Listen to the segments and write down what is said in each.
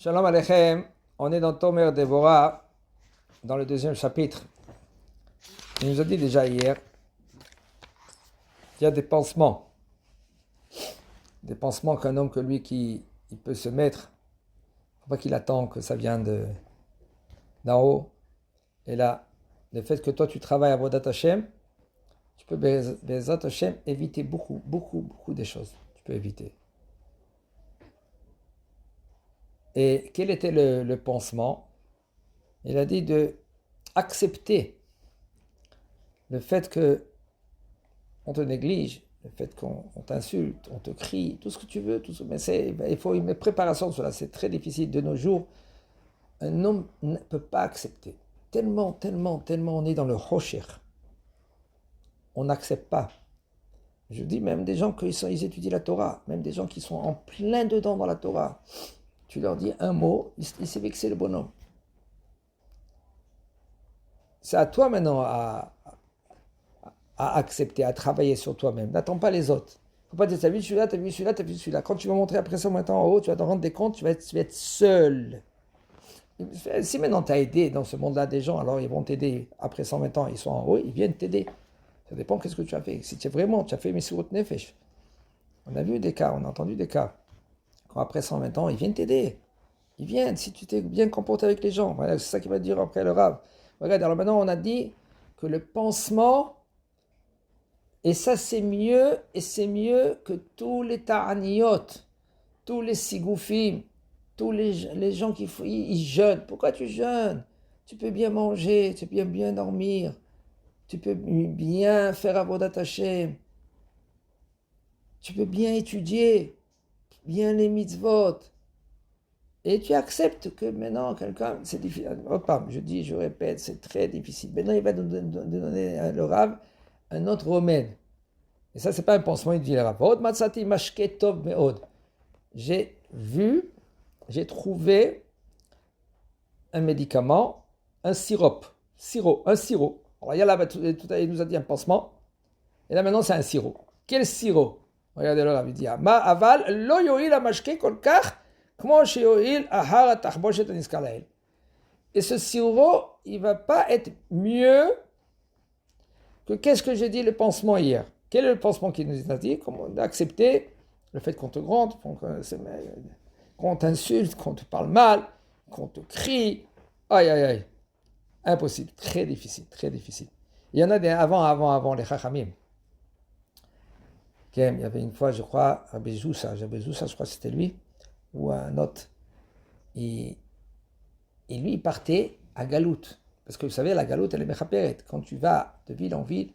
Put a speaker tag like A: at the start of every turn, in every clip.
A: Shalom Aleichem, on est dans Tomer Déborah, dans le deuxième chapitre. Il nous a dit déjà hier qu'il y a des pansements qu'un homme que lui il peut se mettre. Il ne faut pas qu'il attend que ça vienne d'en haut. Et là, le fait que toi tu travailles à Vodat Hashem, tu peux Bezat Hashem éviter beaucoup des choses. Tu peux éviter. Et quel était le pansement? Il a dit de accepter le fait que on te néglige, le fait qu'on t'insulte, on te crie, tout ce que tu veux, mais il faut une préparation de cela. C'est très difficile de nos jours. Un homme ne peut pas accepter. Tellement on est dans le rocher. On n'accepte pas. Je dis même des gens ils étudient la Torah, même des gens qui sont en plein dedans dans la Torah. Tu leur dis un mot, il s'est vexé le bonhomme. C'est à toi maintenant à accepter, à travailler sur toi-même. N'attends pas les autres. Il ne faut pas dire, t'as vu celui-là, t'as vu celui-là, t'as vu celui-là. Quand tu vas montrer après ça maintenant en haut, tu vas t'en rendre des comptes, tu vas être seul. Si maintenant tu as aidé dans ce monde-là des gens, alors ils vont t'aider. Après 120 ans, ils sont en haut, ils viennent t'aider. Ça dépend qu'est-ce que tu as fait. Si tu as fait Mesurut Nefesh. On a vu des cas, on a entendu des cas. Quand après 120 ans, ils viennent t'aider. Ils viennent, si tu t'es bien comporté avec les gens. Voilà, c'est ça qu'il va dire après le Rav. Regarde, alors maintenant on a dit que le pansement, et ça c'est mieux que tous les ta'aniyot, tous les sigoufim, tous les gens ils jeûnent. Pourquoi tu jeûnes? Tu peux bien manger, tu peux bien dormir, tu peux bien faire avodat Hashem, tu peux bien étudier, bien les mitzvot. Et tu acceptes que maintenant, quelqu'un, c'est difficile. Je répète, c'est très difficile. Maintenant, il va nous donner le Rav un autre remède. Et ça, c'est pas un pansement, il dit le Rav. J'ai trouvé un médicament, un sirop. Un sirop. Alors, il y a là, tout à l'heure, il nous a dit un pansement. Et là, maintenant, c'est un sirop. Quel sirop? Regardez le Rav, il dit, Ma aval, lo yoil amashke kolkach. Et ce sirop, il ne va pas être mieux que qu'est-ce que j'ai dit le pansement hier. Quel est le pansement qu'il nous a dit? Comment accepter le fait qu'on te gronde, qu'on t'insulte, qu'on te parle mal, qu'on te crie. Aïe. Impossible, très difficile. Il y en a des avant les chachamim. Il y avait une fois, je crois, Rabbi Zoussa, je crois que c'était lui, ou un autre. Et lui, il partait à Galout. Parce que vous savez, la Galout, elle est mechaperet. Quand tu vas de ville en ville,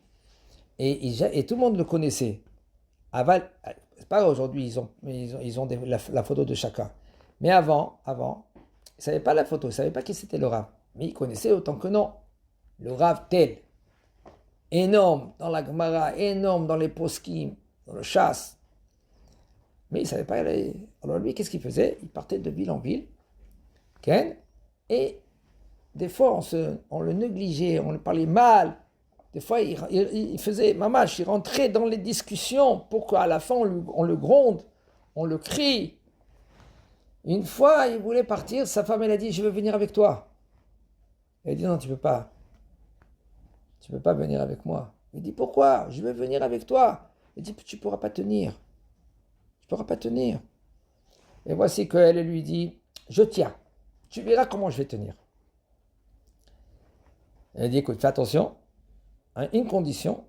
A: et tout le monde le connaissait. C'est pas aujourd'hui, ils ont la photo de chacun. Mais avant, ils ne savaient pas la photo, ils ne savaient pas qui c'était le Rav. Mais ils connaissaient autant que non. Le Rav tel. Énorme dans la Gemara, énorme dans les poskim, dans le chasse. Mais il ne savait pas. Alors lui, qu'est-ce qu'il faisait? Il partait de ville en ville. Et des fois, on le négligeait, on le parlait mal. Des fois, il faisait mamache, il rentrait dans les discussions pour qu'à la fin, on le gronde, on le crie. Une fois, il voulait partir, sa femme, elle a dit, je veux venir avec toi. Elle a dit, non, tu peux pas. Tu peux pas venir avec moi. Il dit, pourquoi? Je veux venir avec toi. Elle dit, tu pourras pas tenir. Tu pourras pas tenir. Et voici qu'elle lui dit, je tiens. Tu verras comment je vais tenir. Elle dit, écoute, fais attention, à une condition,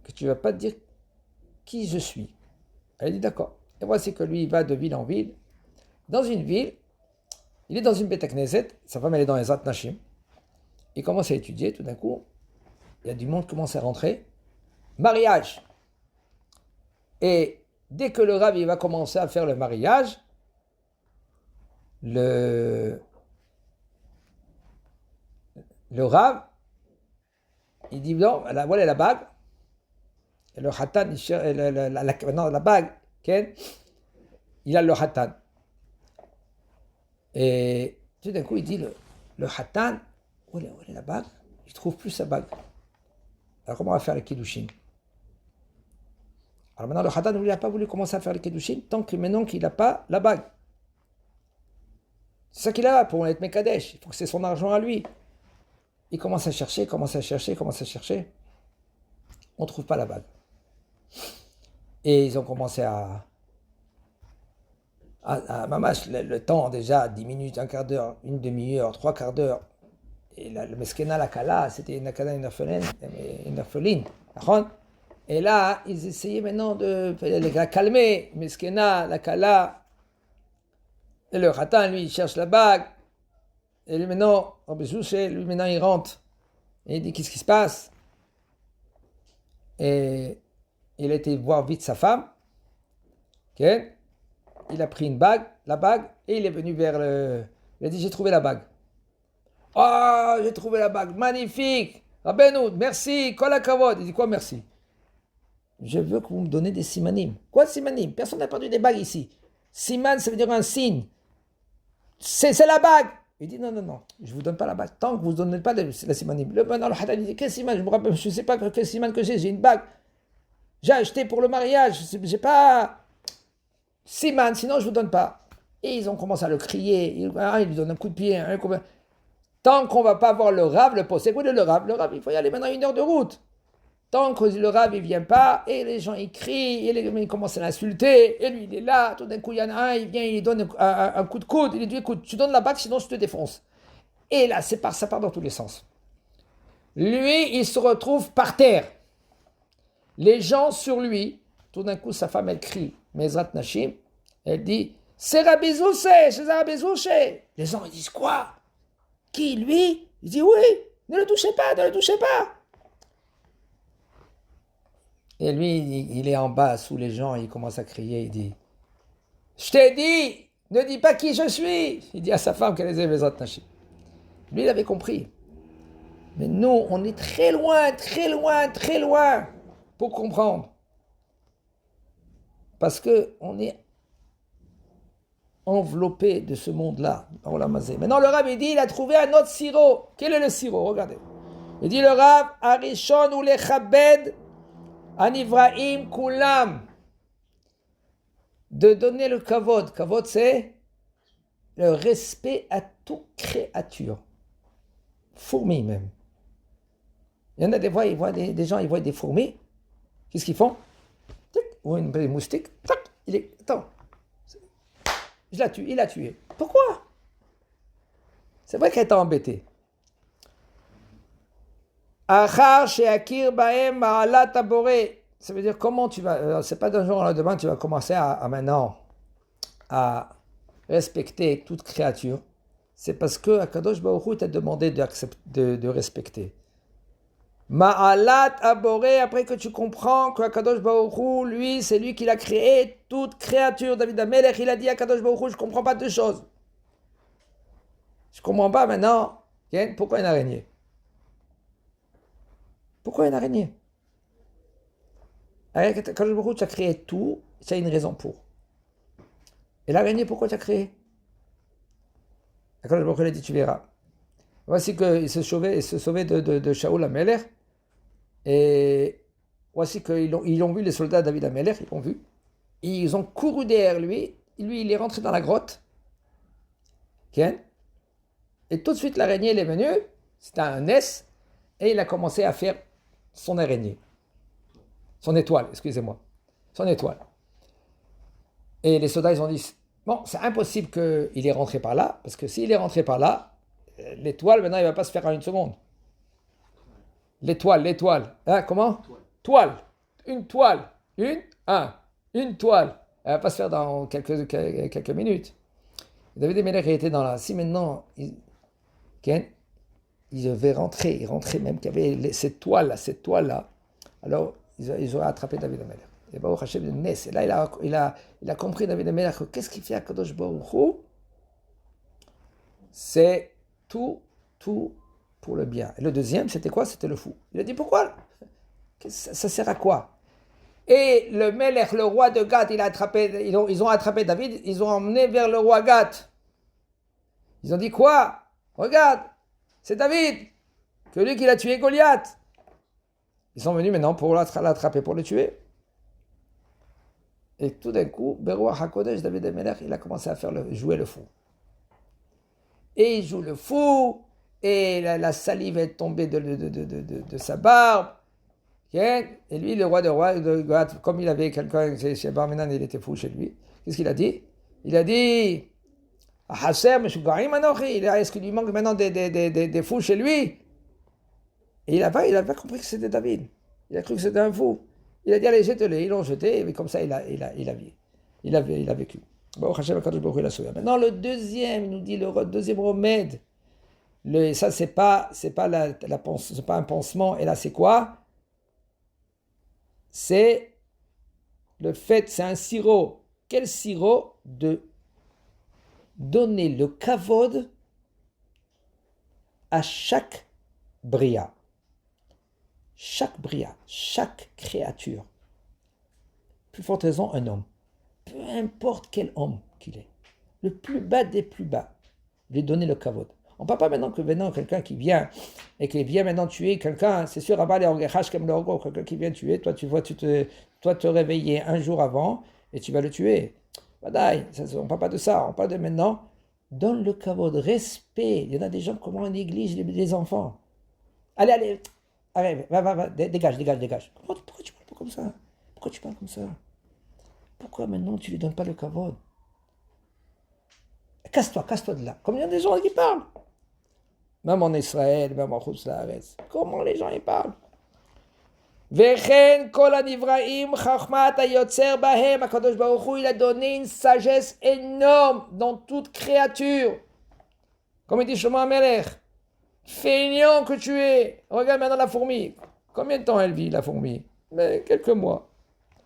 A: que tu ne vas pas te dire qui je suis. Elle dit, d'accord. Et voici que lui, il va de ville en ville. Dans une ville, il est dans une Beit Knesset, sa femme, elle est dans les Zat Nashim. Il commence à étudier, tout d'un coup, il y a du monde qui commence à rentrer. Mariage. Et dès que le Rav, il va commencer à faire le mariage, le Rav, il dit non, voilà la bague. Et le Khatan, la bague, il a le Khatan. Et tout d'un coup, il dit le Khatan, où est la bague? Il ne trouve plus sa bague. Alors comment on va faire le Kiddushin? Alors maintenant, le Khatan, il n'a pas voulu commencer à faire le Kiddushin tant que maintenant qu'il n'a pas la bague. C'est ça qu'il a pour être Mekadesh. Il faut que c'est son argent à lui. Il commence à chercher, commence à chercher. On ne trouve pas la bague. Et ils ont commencé mamash, le temps déjà, 10 minutes, un quart d'heure, une demi-heure, 3 quarts d'heure. Et le Meskena, la Kala, c'était une orpheline. Et là, ils essayaient maintenant de la calmer. Meskena, la Kala. Et le Khatan, lui, il cherche la bague. Et lui, maintenant, maintenant, il rentre. Et il dit, qu'est-ce qui se passe? Et il a été voir vite sa femme. Okay. Il a pris la bague, et il est venu vers le... Il a dit, j'ai trouvé la bague. Oh, j'ai trouvé la bague, magnifique. Rabbeinu, merci, kol hakavod. Il dit, quoi merci? Je veux que vous me donnez des simanim. Quoi de simanim? Personne n'a perdu des bagues ici. Siman, ça veut dire un signe. C'est la bague. Il dit, non, je ne vous donne pas la bague. Tant que vous ne donnez pas la simanim. Le Hadad dit, quel siman? Je ne sais pas quel siman que j'ai une bague. J'ai acheté pour le mariage, j'ai pas... Siman, sinon je ne vous donne pas. Et ils ont commencé à le crier. Il lui donne un coup de pied. Tant qu'on ne va pas voir le Rav, le poste. C'est quoi le Rav? Le Rav, il faut y aller maintenant 1 heure de route. Tant que le Rav, il ne vient pas, et les gens, ils crient, et ils commencent à l'insulter, et lui, il est là. Tout d'un coup, il y en a un, il vient, il donne un coup de coude. Il lui dit, écoute, tu donnes la bague, sinon je te défonce. Et là, ça part dans tous les sens. Lui, il se retrouve par terre. Les gens sur lui, tout d'un coup, sa femme, elle crie, Mezrat Nashim, elle dit, c'est Rabbi Zouché, c'est Rabbi Zouché. Les gens, ils disent, quoi? Qui, lui? Il dit, oui, ne le touchez pas. Et lui, il est en bas, sous les gens, il commence à crier, il dit, je t'ai dit, ne dis pas qui je suis. Il dit à sa femme qu'elle est Mezrat Nashim. Lui, il avait compris. Mais nous, on est très loin pour comprendre. Parce qu'on est enveloppé de ce monde-là. Maintenant, le Rav, il dit, il a trouvé un autre sirop. Quel est le sirop? Regardez. Il dit, le Rav, Arishon ou lechabed, Anivraim kulam. De donner le kavod. Kavod, c'est le respect à toute créature. Fourmis même. Il y en a des fois, ils voient des gens, ils voient des fourmis. Qu'est-ce qu'ils font? Ou une moustique. Attends. Il l'a tué. Pourquoi? C'est vrai qu'elle est embêtée. Achar she'akir baem ma'alat taboré. Ça veut dire comment tu vas... c'est pas d'un jour au lendemain tu vas commencer à maintenant à respecter toute créature. C'est parce que Akadosh Baruch Hu t'a demandé de respecter. Ma'alat aboré, après que tu comprends que Akadosh Baruch Hu, lui, c'est lui qui l'a créé, toute créature. David Amelech, il a dit à Akadosh Baruch Hu, je ne comprends pas 2 choses. Je ne comprends pas maintenant, pourquoi une araignée? Pourquoi une araignée? Akadosh Baruch Hu, tu as créé tout, tu as une raison pour. Et l'araignée, pourquoi tu as créé? Akadosh Baruch Hu a dit, tu verras. Voici qu'il se sauvait de Shaoul Amelech. Et voici qu'ils ont vu les soldats de David Amelech, ils l'ont vu. Et ils ont couru derrière lui. Lui, il est rentré dans la grotte. Okay. Et tout de suite, l'araignée, elle est venue. C'était un S. Et il a commencé à faire son araignée. Son étoile, excusez-moi. Son étoile. Et les soldats, ils ont dit, bon, c'est impossible qu'il est rentré par là. Parce que s'il est rentré par là, l'étoile, maintenant, il ne va pas se faire en 1 seconde. L'étoile. Hein, comment? Toile. Une toile. Une toile. Elle ne va pas se faire dans quelques minutes. David Amelech était dans la... Si maintenant, il devait rentrer. Il rentrait même qu'il y avait cette toile-là. Alors, ils auraient attrapé David Amelech. Et Baruch Hashem de Nes. Et là, il a compris, David Amelech, que qu'est-ce qu'il fait à Kadosh Baruch Hu? C'est tout pour le bien. Et le deuxième, c'était quoi? C'était le fou. Il a dit, pourquoi? Ça sert à quoi? Et le Melech, le roi de Gath, ils ont attrapé David, ils ont emmené vers le roi Gath. Ils ont dit, quoi? Regarde, c'est David, que lui qui l'a tué Goliath. Ils sont venus maintenant pour l'attraper, pour le tuer. Et tout d'un coup, Beruach HaKodesh, David Amelech, il a commencé à jouer le fou. et il joue le fou, et la salive est tombée de sa barbe. Et lui, le roi de Gath, comme il avait quelqu'un chez Barmenan, il était fou chez lui. Qu'est-ce qu'il a dit? Il a dit, est-ce qu'il lui manque maintenant des fous chez lui? Et il n'a pas compris que c'était David. Il a cru que c'était un fou. Il a dit, allez, jette-le. Ils l'ont jeté, et comme ça, il a vécu. Bon, maintenant, le deuxième, il nous dit le deuxième remède. Ça, c'est pas un pansement. Et là, c'est quoi? C'est le fait, c'est un sirop. Quel sirop? De donner le kavod à chaque bria. Chaque bria, chaque créature. Plus forte raison, un homme. Peu importe quel homme qu'il est. Le plus bas des plus bas. Lui donner le kavod. On ne parle pas maintenant quelqu'un qui vient et qui vient maintenant tuer quelqu'un, c'est sûr, quelqu'un qui vient tuer, toi tu te réveiller un jour avant et tu vas le tuer. On ne parle pas de ça, on parle de maintenant, donne le kavod, respect. Il y en a des gens comment on néglige les enfants. Allez, va, dégage. Pourquoi tu parles pas comme ça? Pourquoi tu parles comme ça? Pourquoi maintenant tu ne lui donnes pas le kavod? Casse-toi de là. Comme il y a des gens qui parlent. Même en Israël, même en Chutz La'aretz. Comment les gens y parlent? Vechen kol hanivraim chachmat hayotzer bahem. HaKadosh Baruch Hu, il a donné une sagesse énorme dans toute créature. Comme il dit Shlomo HaMelech, feignant que tu es. Regarde maintenant la fourmi. Combien de temps elle vit, la fourmi? Mais quelques mois.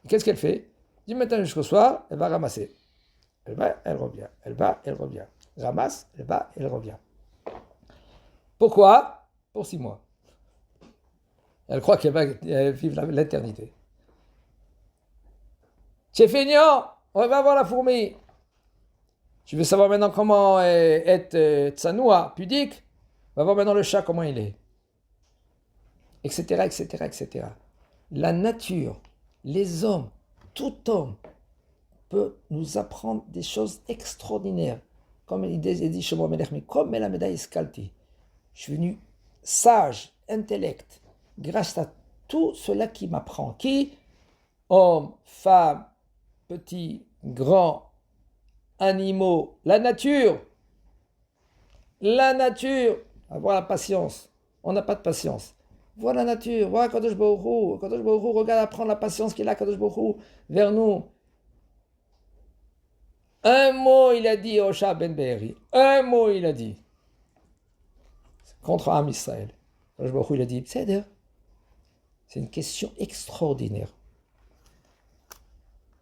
A: Qu'est-ce qu'elle fait? Du matin jusqu'au soir, elle va ramasser. Elle va, elle revient. Elle va, elle revient. Ramasse, elle va, elle revient. Pourquoi? Pour 6 mois. Elle croit qu'elle va vivre l'éternité. C'est feignant, on va voir la fourmi. Tu veux savoir maintenant comment être tsanoua, pudique? On va voir maintenant le chat, comment il est. Etc., etc. La nature, les hommes, tout homme peut nous apprendre des choses extraordinaires. Comme il dit Shlomo HaMelech, mais comme la médaille Iskalti. Je suis venu sage, intellect, grâce à tout cela qui m'apprend. Qui? Hommes, femmes, petits, grands, animaux, la nature. Avoir la patience. On n'a pas de patience. Vois la nature, vois Kadosh Baruch Hu. Kadosh Baruch Hu, regarde apprendre la patience qu'il a, Kadosh Baruch Hu, vers nous. Un mot, il a dit Osha ben Be'eri. Un mot, il a dit. Contre Am Israël. Kadosh Baruch Hu, il a dit, c'est une question extraordinaire.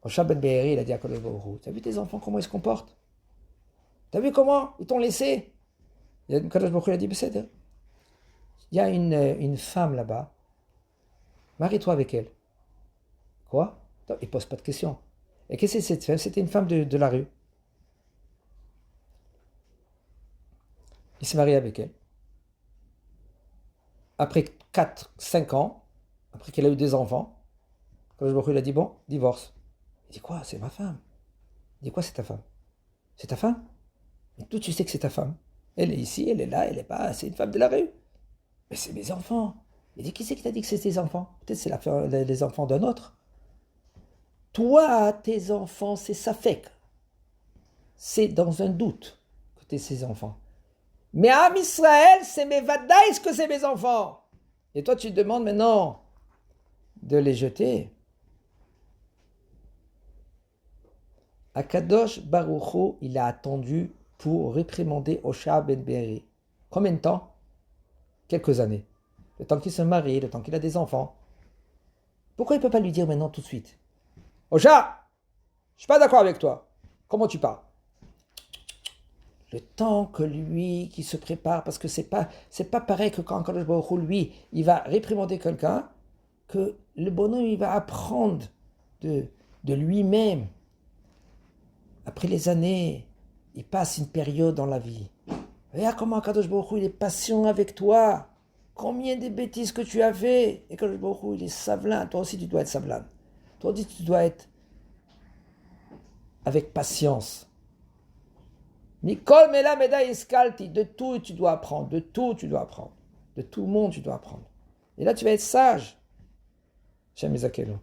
A: Osha ben Be'eri, il a dit à Kadosh Baruch Hu, t'as vu tes enfants, comment ils se comportent? T'as vu comment ils t'ont laissé? Kadosh Baruch Hu, il a dit, c'est il y a une femme là-bas, marie-toi avec elle. Quoi? Il ne pose pas de questions. Et qu'est-ce que c'est cette femme? C'était une femme de la rue. Il s'est marié avec elle. Après 4-5 ans, après qu'elle a eu des enfants, Kadosh Baruch Hu, il a dit, bon, divorce. Il dit, quoi? C'est ma femme. Il dit, quoi, c'est ta femme? C'est ta femme? Mais d'où tu sais que c'est ta femme? Elle est ici, elle est là, elle est pas, c'est une femme de la rue. Mais c'est mes enfants. Il dit, qui c'est qui t'a dit que c'est tes enfants? Peut-être c'est les enfants d'un autre. Toi, tes enfants, c'est Safek. C'est dans un doute que tu es ses enfants. Mais Am Israël, c'est mes vadaïs que c'est mes enfants. Et toi, tu te demandes maintenant de les jeter. Akadosh Baruch Hu, il a attendu pour réprimander Osha ben Be'eri. Combien de temps? Quelques années. Le temps qu'il se marie, le temps qu'il a des enfants. Pourquoi il ne peut pas lui dire maintenant tout de suite? Osha, je ne suis pas d'accord avec toi. Comment tu parles? Le temps que lui, qui se prépare, parce que c'est pas pareil que quand Kadosh Baruch Hu, lui, il va réprimander quelqu'un, que le bonhomme, il va apprendre de lui-même. Après les années, il passe une période dans la vie. Regarde comment Kadosh Baruch Hu, il est patient avec toi. Combien de bêtises que tu as fait. Et Kadosh Baruch Hu, il est savelin. Toi aussi, tu dois être savelin. Toi aussi, tu dois être avec patience. Nicole Mela Meda Iskalti, de tout tu dois apprendre, de tout tu dois apprendre, de tout le monde tu dois apprendre. Et là tu vas être sage. Shem Izakelu.